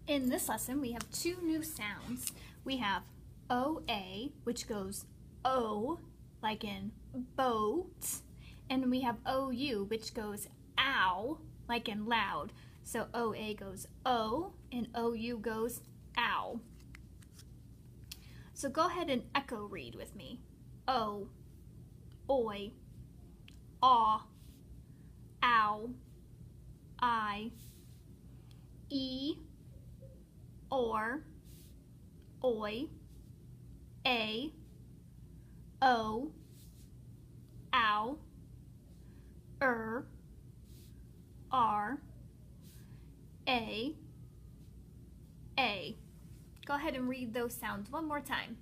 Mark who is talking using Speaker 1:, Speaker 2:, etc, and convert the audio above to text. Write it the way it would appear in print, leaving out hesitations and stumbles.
Speaker 1: In this lesson, we have two new sounds. We have OA, which goes O, like in boat, and we have OU, which goes ow, like in loud. So OA goes O, and OU goes ow. So go ahead and echo read with me. O, oi, aw, ow, I, E, or, oi, a, o, ow, r, a. Go ahead and read those sounds one more time.